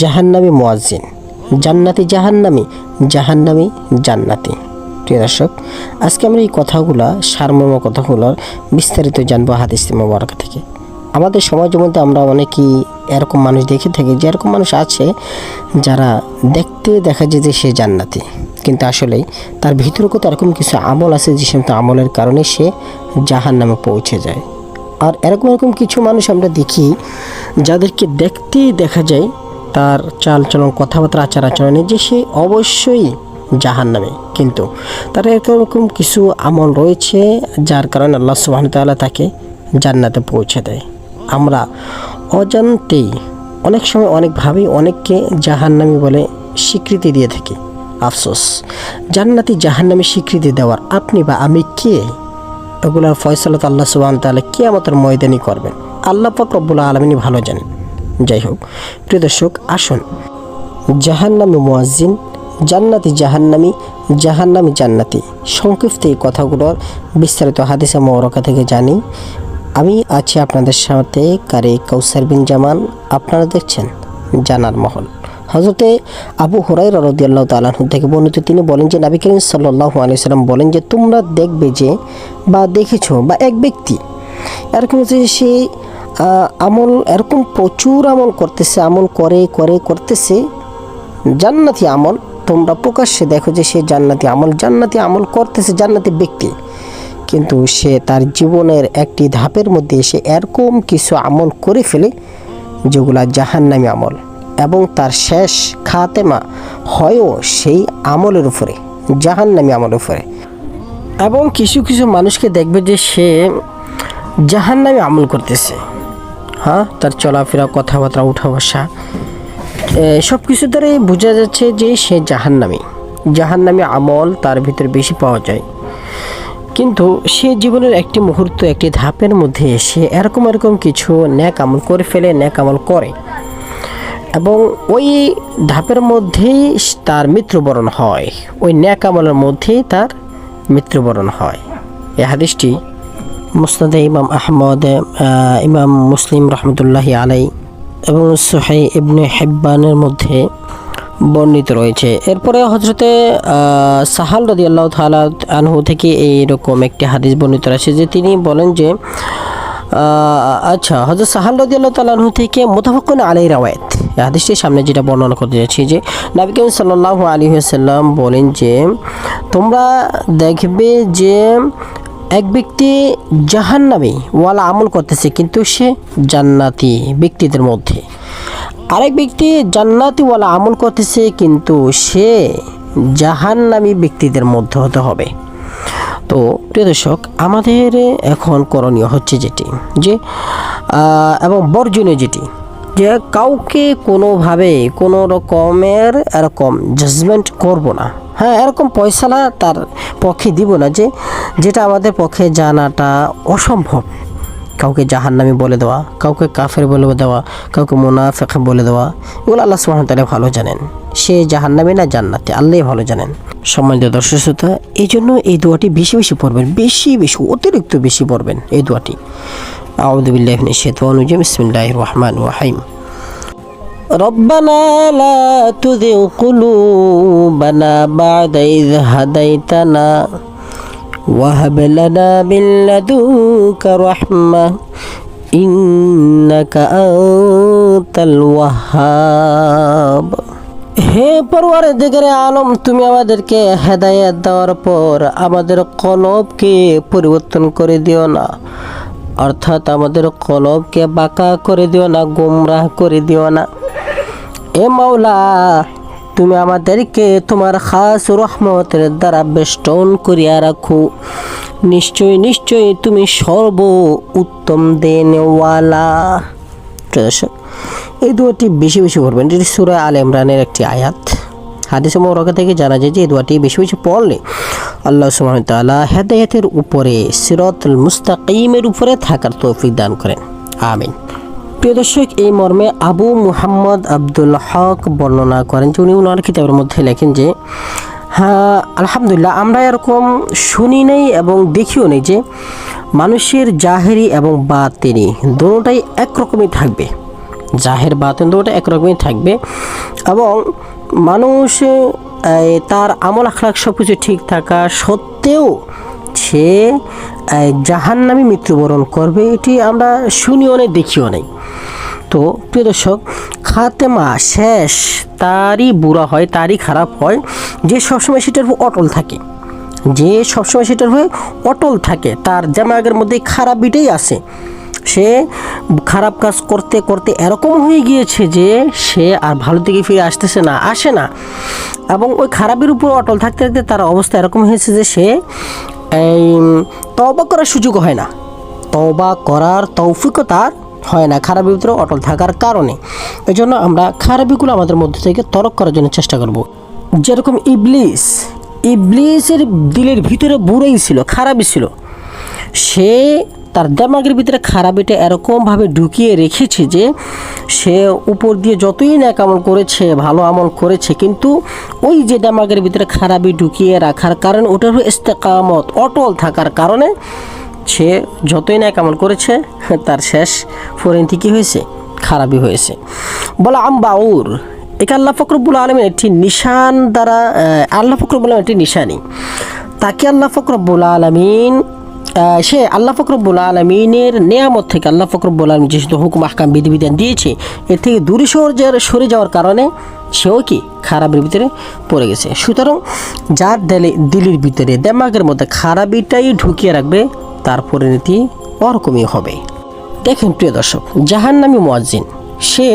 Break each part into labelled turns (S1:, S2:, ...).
S1: জাহান্নামী মুয়াজ্জিন, জান্নাতি জাহান্নামী, জাহান্নামী জান্নাতি। প্রিয় দর্শক, আজকে আমরা এই কথাগুলা সারমর্ম কথাগুলোর বিস্তারিত জানবো হাদিস মোবারক থেকে। আমাদের সমাজের মধ্যে আমরা অনেকেই এরকম মানুষ দেখে থাকি, যে এরকম মানুষ আছে যারা দেখতে দেখা যায় যে সে জান্নাতি, কিন্তু আসলে তার ভিতরে কত এরকম কিছু আমল আছে যে সমস্ত আমলের কারণে সে জাহান্নামে পৌঁছে যায়। আর এরকম কিছু মানুষ আমরা দেখি যাদেরকে দেখতেই দেখা যায় তার চাল চলন, কথাবার্তা, আচার আচরণে যে সে অবশ্যই জাহান্নামে, কিন্তু তার এরকম কিছু আমল রয়েছে যার কারণে আল্লাহ সুবহানাহু ওয়া তাআলা তাকে জান্নাতে পৌঁছে দেয়। আমরা অজান্তেই অনেক সময় অনেকভাবেই অনেককে জাহান্নামী বলে স্বীকৃতি দিয়ে থাকি। আফসোস, জান্নাতি জাহান্নামী স্বীকৃতি দেওয়ার আপনি বা আমি কে? এগুলোর ফয়সালা তো আল্লাহ সুবহানাহু ওয়া তাআলা কিয়ামতের ময়দানে করবেন। আল্লাহ পাক রব্বুল আলামিন ভালো জানেন। যাই হোক, প্রিয় দর্শক, আসুন জাহান্নামী মুয়াজ্জিন, জান্নাতি জাহান্নামী, জাহান্নামী জান্নাতি সংক্ষিপ্ত এই কথাগুলোর বিস্তারিত হাদিসে মুবারকা থেকে জানি। আমি আছি আপনাদের সাথে কারি কাউসার বিন জামান। আপনারা দেখছেন জানার মহল। হযরতে আবু হুরায়রা রাদিয়াল্লাহু তাআলা আনহু থেকে বর্ণিত, তিনি বলেন যে নবী করিম সাল্লাল্লাহু আলাইহি ওয়াসাল্লাম বলেন যে তোমরা দেখবে যে বা দেখেছো বা এক ব্যক্তি এরকম যে সে আমল এরকম প্রচুর আমল করতেছে, আমল করতেছে জান্নাতি আমল। তোমরা প্রকাশ্যে দেখো যে সে জান্নাতি আমল করতেছে, জান্নাতি ব্যক্তি, কিন্তু সে তার জীবনের একটি ধাপের মধ্যে এসে এরকম কিছু আমল করে ফেলে যেগুলা জাহান্নামী আমল, এবং তার শেষ খাতেমা হয়ও সেই আমলের উপরে, জাহান্নামী আমলের উপরে। এবং কিছু মানুষকে দেখবে যে সে জাহান্নামী আমল করতেছে। হ্যাঁ, তার চলাফেরা, কথাবার্তা, উঠা বসা সব কিছু দ্বারাই বোঝা যাচ্ছে যে সে জাহান্নামী আমল তার ভিতরে বেশি পাওয়া যায়। কিন্তু সে জীবনের একটি মুহূর্ত, একটি ধাপের মধ্যে এসে এরকম কিছু নেক আমল করে ফেলে, নেক আমল করে, এবং ওই ধাপের মধ্যেই তার মৃত্যুবরণ হয়, ওই নেক আমলের মধ্যেই তার মৃত্যুবরণ হয়। এই হাদিসটি মুসনাদে ইমাম আহমদ, ইমাম মুসলিম রহমতুল্লাহি আলাই এবং সহিহ ইবনে হিব্বানের মধ্যে বর্ণিত রয়েছে। এরপরে হযরতে সাহাল রাদিয়াল্লাহু তাআলা আনহু থেকে এইরকম একটি হাদিস বর্ণিত আছে যে তিনি বলেন যে হযরত সাহাল রাদিয়াল্লাহু তাআলা আনহু থেকে মুতাফাক্কুন আলাইহি রাওয়ায়াত, এই হাদিসটির সামনে যেটা বর্ণনা করতে যাচ্ছি, যে নবী করিম সাল্লাল্লাহু আলাইহি ওয়াসাল্লাম বলেন যে তোমরা দেখবে যে এক ব্যক্তি জাহান্নামী ওয়ালা আমল করতেছে, কিন্তু সে জান্নাতি ব্যক্তিদের মধ্যে। আরেক ব্যক্তি জান্নাতি ওয়ালা আমল করতেছে, কিন্তু সে জাহান্নামী ব্যক্তিদের মধ্যে হতে হবে। তো প্রিয় দর্শক, আমাদের এখন করণীয় হচ্ছে যেটি যে এবং বর্জনীয় যেটি, যে কাউকে কোনোভাবে কোনো রকমের এরকম জাজমেন্ট করব না। হ্যাঁ, এরকম ফয়সালা তার পক্ষে দিব না যেটা আমাদের পক্ষে জানাটা অসম্ভব। কাউকে জাহান্নামী বলে দেওয়া, কাউকে কাফের বলে দেওয়া, কাউকে মুনাফিক বলে দেওয়া, এগুলো আল্লাহ সুবহানাহু ওয়া তাআলা ভালো জানেন। সে জাহান্নামী না জান্নাতি আল্লাহই ভালো জানেন। সম্মানিত দর্শক শ্রোতা, এই জন্য এই দোয়াটি বেশি পড়বেন, বেশি অতিরিক্ত বেশি পড়বেন এই দোয়াটি। আউযু বিল্লাহি মিনাশ শাইতানির রাজিম, বিসমিল্লাহির রহমানির রহিম। রব্বানা লা তুযিগ কুলুবানা বা'দা ইয হাদাইতানা ওয়াহাব লানা মিন লাদুনকা রাহমাহ ইন্নাকা আনতাল ওয়াহ্হাব। হে পরওয়ারদিগার আলম, তুমি আমাদেরকে হেদায়েত দেওয়ার পর আমাদের কলবকে পরিবর্তন করে দিও না, অর্থাৎ আমাদের কলবকে বাঁকা করে দিও না, গোমরাহ করে দিও না। এ মাওলা, তুমি আমাদেরকে তোমার খাস রহমতের দ্বারা বেষ্টন করিয়া রাখো। নিশ্চয়ই তুমি সর্ব উত্তম দেনওয়ালা। দর্শক, এই দোয়াটি বেশি পড়বেন। এটি সূরা আলে ইমরানের একটি আয়াত। হাদিসে মুবারকা থেকে জানা যায় যে এই দোয়াটি বেশি পড়লে আল্লাহ সুবহানাহু ওয়া তাআলা হেদায়েতের উপরে, সিরাতুল মুস্তাকিমের উপরে থাকার তৌফিক দান করেন। আমিন। প্রিয় দর্শক, এই মর্মে আবু মুহাম্মদ আব্দুল হক বর্ণনা করেন যে উনি ওনার কিতাবের মধ্যে লেখেন যে হ্যাঁ, আলহামদুলিল্লাহ, আমরা এরকম শুনি নেই এবং দেখিও নেই যে মানুষের জাহেরি এবং বাতিনি দুটোটাই একরকমই থাকবে। জাহের বাতিন দুটো একরকমই থাকবে। এবং মানুষ তার আমল আখলাক সব কিছু ঠিক থাকা সত্ত্বেও সে জাহান্নামী মৃত্যুবরণ করবে, এটি আমরা শুনিও নেই, দেখিও নেই। তো প্রিয় দর্শক, খাতেমা শেষ তারই বুড়া হয়, তারই খারাপ হয় যে সবসময় সেটার উপর অটল থাকে, যে সবসময় সেটার হয়ে অটল থাকে, তার জামাগের মধ্যে খারাপিটাই আছে। সে খারাপ কাজ করতে করতে এরকম হয়ে গিয়েছে যে সে আর ভালো দিকে ফিরে আসে না। এবং ওই খারাপের উপর অটল থাকতে থাকতে তার অবস্থা এরকম হয়েছে যে সে এই তওবা করার সুযোগ হয় না, তওবা করার তৌফিকও তার হয় না খারাপের ভিতরে অটল থাকার কারণে। এই জন্য আমরা খারাপিগুলো আমাদের মধ্যে থেকে তরক করার জন্য চেষ্টা করব। যেরকম ইবলিসের দিলের ভিতরে বুড়াই ছিল, খারাপই ছিল। সে তার দেমাগের ভিতরে খারাপিটা এরকমভাবে ঢুকিয়ে রেখেছে যে সে উপর দিয়ে যতই ন্যাক আমল করেছে, ভালো আমল করেছে, কিন্তু ওই যে দেমাগের ভিতরে খারাপি ঢুকিয়ে রাখার কারণে ওটার ইস্তেকামত অটল থাকার কারণে সে যতই ন্যাক আমল করেছে তার শেষ পরিণতি কী হয়েছে? খারাপই হয়েছে। বলা আমবাউর, একে আল্লাহ পাক রব্বুল আলামিন একটি নিশান দ্বারা, আল্লাহ পাক রব্বুল আলামিন একটি নিশানি, তাকে আল্লাহ পাক রব্বুল আলামিন সে আল্লাহ পাক রব্বুল আলামিনের নেয়ামত থেকে আল্লাহ পাক রব্বুল আলামিন যে হুকুম আহকাম বিধিবিধান দিয়েছে এর থেকে দূরে সরে যাওয়ার কারণে সেও কি খারাপের ভিতরে পড়ে গেছে। সুতরাং যার দিলের ভিতরে দেমাগের মধ্যে খারাপিটাই ঢুকিয়ে রাখবে তার পরিণতি ওরকমই হবে। দেখেন প্রিয় দর্শক, জাহান্নামী মুয়াজ্জিন সে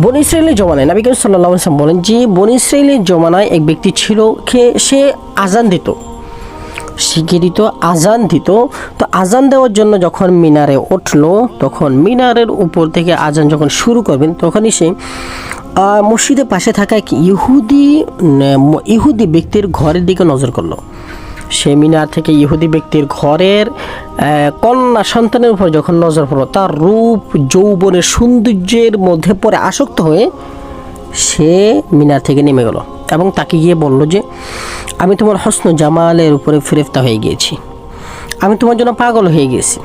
S1: বনী ইসরাইলের জমানায় নবী করিম সাল্লাল্লাহু আলাইহি ওয়াসাল্লাম বলেন যে বনী ইসরাইলের জমানায় এক ব্যক্তি ছিল, সে আজান দিত, শিখিত আজান দিত। তো আজান দেওয়ার জন্য যখন মিনারে উঠলো, তখন মিনারের উপর থেকে আজান যখন শুরু করবেন তখনই সে মসজিদের পাশে থাকা এক ইহুদি ব্যক্তির ঘরের দিকে নজর করলো। সে মিনার থেকে ইহুদি ব্যক্তির ঘরের কন্যা সন্তানের উপর যখন নজর পড়লো, তার রূপ যৌবনের সৌন্দর্যের মধ্যে পরে আসক্ত হয়ে সে মিনার থেকে নেমে গেল এবং তাকে গিয়ে বলল যে আমি তোমার হসন জামালের উপরে ফেরেফতা হয়ে গিয়েছি, আমি তোমার জন্য পাগল হয়ে গেছি,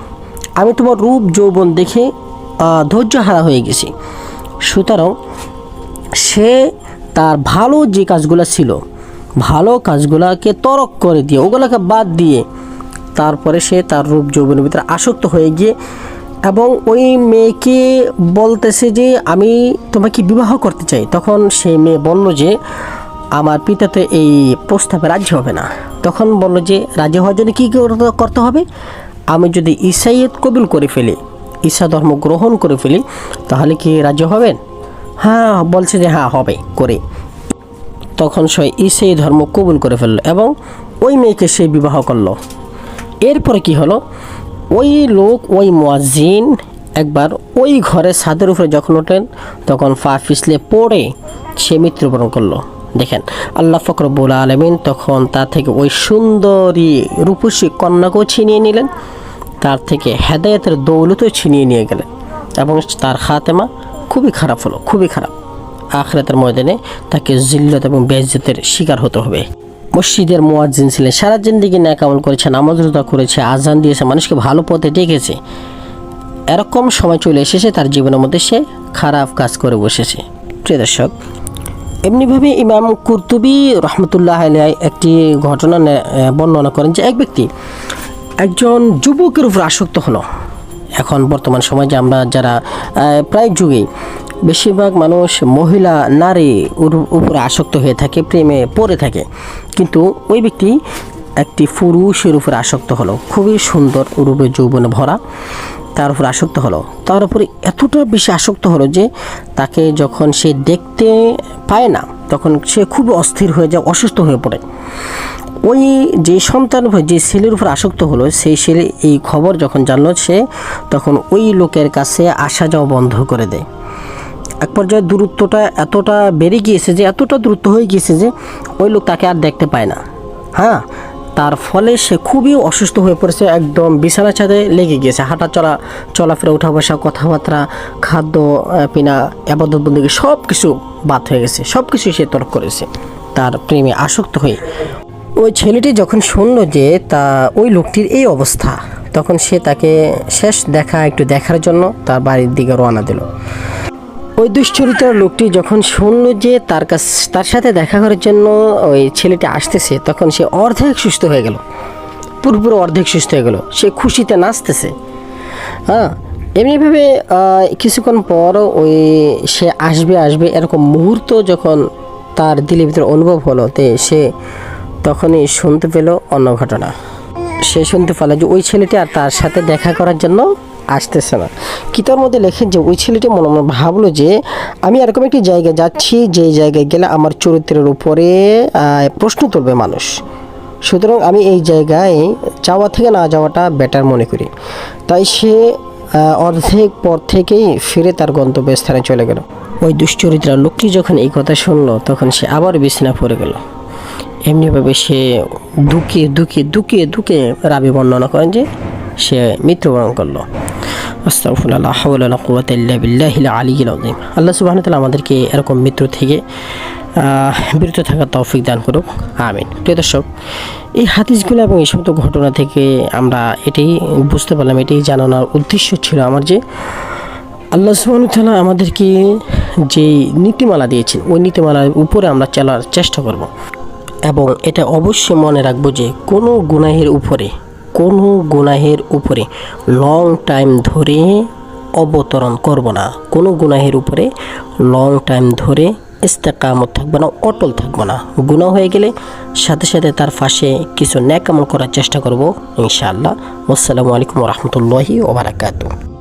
S1: আমি তোমার রূপ যৌবন দেখে ধৈর্যহারা হয়ে গেছি। সুতরাং সে তার ভালো যে কাজগুলো ছিল, ভালো কাজগুলোকে তরক করে দিয়ে, ওগুলোকে বাদ দিয়ে তারপরে সে তার রূপ যৌবনের ভিতরে আসক্ত হয়ে গিয়ে এবং ওই মেয়েকে বলতেছে যে আমি তোমাকে বিবাহ করতে চাই। তখন সেই মেয়ে বলল যে আমার পিতাতে এই প্রস্তাবে রাজি হবে না। তখন বলল যে রাজি হওয়ার জন্য কী করতে হবে? আমি যদি ঈসাইয়ত কবুল করে ফেলি, ঈসা ধর্ম গ্রহণ করে ফেলি, তাহলে কি রাজি হবেন? হ্যাঁ, বলছে যে হ্যাঁ হবে করে। তখন সে ঈসাই ধর্ম কবুল করে ফেললো এবং ওই মেয়েকে সে বিবাহ করলো। এরপরে কি হলো, ওই লোক, ওই মুয়াজ্জিন একবার ওই ঘরে ছাদের উপরে যখন ওঠেন তখন পা পিছলে পড়ে সে মৃত্যুবরণ করলো। দেখেন, আল্লাহ পাক রব্বুল আলামিন তখন তার থেকে ওই সুন্দরী রূপসী কন্যাকেও ছিনিয়ে নিলেন, তার থেকে হেদায়েতের দৌলতও ছিনিয়ে নিয়ে গেলেন এবং তার খাতেমা খুবই খারাপ হলো, খুবই খারাপ। আখিরাতের ময়দানে তাকে জিল্লত এবং বেইজ্জতের শিকার হতে হবে। মসজিদের মুয়াজ্জিন ছিলেন, সারা জিন্দেগি নেক আমল করেছে, নামাজ রোজা করেছে, আজান দিয়েছে, মানুষকে ভালো পথে ডেকেছে। এরকম সময় চলে এসেছে তার জীবনের মধ্যে সে খারাপ কাজ করে বসেছে। প্রিয় দর্শক, এমনিভাবে ইমাম কুরতুবী রহমতুল্লাহ আলাইহি একটি ঘটনা বর্ণনা করেন যে এক ব্যক্তি একজন যুবকের উপর আসক্ত হলো। এখন বর্তমান সমাজে আমরা যারা প্রায় যুগেই বেশিরভাগ মানুষ মহিলা নারী উপরে আসক্ত হয়ে থাকে, প্রেমে পড়ে থাকে, কিন্তু ওই ব্যক্তি একটি পুরুষের উপরে আসক্ত হলো, খুবই সুন্দর রূপে যৌবনে ভরা, তার উপর আসক্ত হলো। তার উপরে এতটা বেশি আসক্ত হলো যে তাকে যখন সে দেখতে পায় না তখন সে খুব অস্থির হয়ে যায়, অসুস্থ হয়ে পড়ে। ওই যে সন্তান, যে ছেলের উপর আসক্ত হলো, সেই ছেলে এই খবর যখন জানলো, সে তখন ওই লোকের কাছে আসা যাওয়া বন্ধ করে দেয়। এক পর্যায়ে দূরত্বটা এতটা বেড়ে গিয়েছে যে, এতটা দূরত্ব হয়ে গিয়েছে যে ওই লোক তাকে আর দেখতে পায় না। হ্যাঁ, তার ফলে সে খুবই অসুস্থ হয়ে পড়েছে, একদম বিছানা ছাদে লেগে গিয়েছে। হাঁটা চলাফেরা, উঠা বসা, কথাবার্তা, খাদ্য পিনা, ইবাদত বন্দেগী সব কিছু বাদ হয়ে গেছে, সব কিছু সে তর্ক করেছে তার প্রেমে আসক্ত হয়ে। ওই ছেলেটি যখন শুনলো যে ওই লোকটির এই অবস্থা, তখন সে তাকে শেষ একটু দেখার জন্য তার বাড়ির দিকে রওনা দিল। ওই দুশ্চরিত্র লোকটি যখন শুনলো যে তার সাথে দেখা করার জন্য ওই ছেলেটি আসতেছে, তখন সে অর্ধেক সুস্থ হয়ে গেল, পুরোপুরি অর্ধেক সুস্থ হয়ে গেল। সে খুশিতে নাচতেছে। হ্যাঁ, এমনিভাবে কিছুক্ষণ পর ওই সে আসবে এরকম মুহূর্ত যখন তার দিলের ভিতরে অনুভব হলো, সে তখনই শুনতে পেল অন্য ঘটনা। সে শুনতে পেল যে ওই ছেলেটি আর তার সাথে দেখা করার জন্য আসতেছে না। কিতাবের মধ্যে লেখেন যে ওই ছেলেটি মনে মনে ভাবলো যে আমি এরকম একটি জায়গায় যাচ্ছি, যে জায়গায় গেলে আমার চরিত্রের উপরে প্রশ্ন তুলবে মানুষ, সুতরাং আমি এই জায়গায় যাওয়া থেকে না যাওয়াটা বেটার মনে করি। তাই সে অর্ধেক পর থেকেই ফিরে তার গন্তব্যস্থানে চলে গেল। ওই দুশ্চরিত্রা লোকটি যখন এই কথা শুনলো, তখন সে আবার বিছানা পড়ে গেল। এমনিভাবে সে দুকে রাবি বর্ণনা করেন যে সে মৃত্যুবরণ করলো। আস্তাগফিরুল্লাহ, লা হাওলা ওয়ালা কুওয়াতা ইল্লা বিল্লাহিল আলিয়্যিল আযীম। আল্লাহ সুবহানাহু ওয়া তাআলা আমাদেরকে এরকম মৃত্যু থেকে বিরত থাকার তৌফিক দান করুক, আমিন। প্রিয় দর্শক, এই হাদিসগুলো এবং এই সমস্ত ঘটনা থেকে আমরা এটাই বুঝতে পারলাম, এটাই জানানোর উদ্দেশ্য ছিল আমার, যে আল্লাহ সুবহানাহু ওয়া তাআলা আমাদেরকে যে নীতিমালা দিয়েছেন, ওই নীতিমালার উপরে আমরা চলার চেষ্টা করব, এবং এটা অবশ্যই মনে রাখবো যে কোনো গুনাহের উপরে লং টাইম ধরে অবতরণ করব না। কোনো গুনাহের উপরে লং টাইম ধরে ইস্তেকামত থাকবো না, অটল থাকবো না। গুনাহ হয়ে গেলে সাথে সাথে তার পাশে কিছু নেক আমল করার চেষ্টা করব ইনশাআল্লাহ। আসসালামু আলাইকুম ওয়া রাহমাতুল্লাহি ওয়া বারাকাতুহু।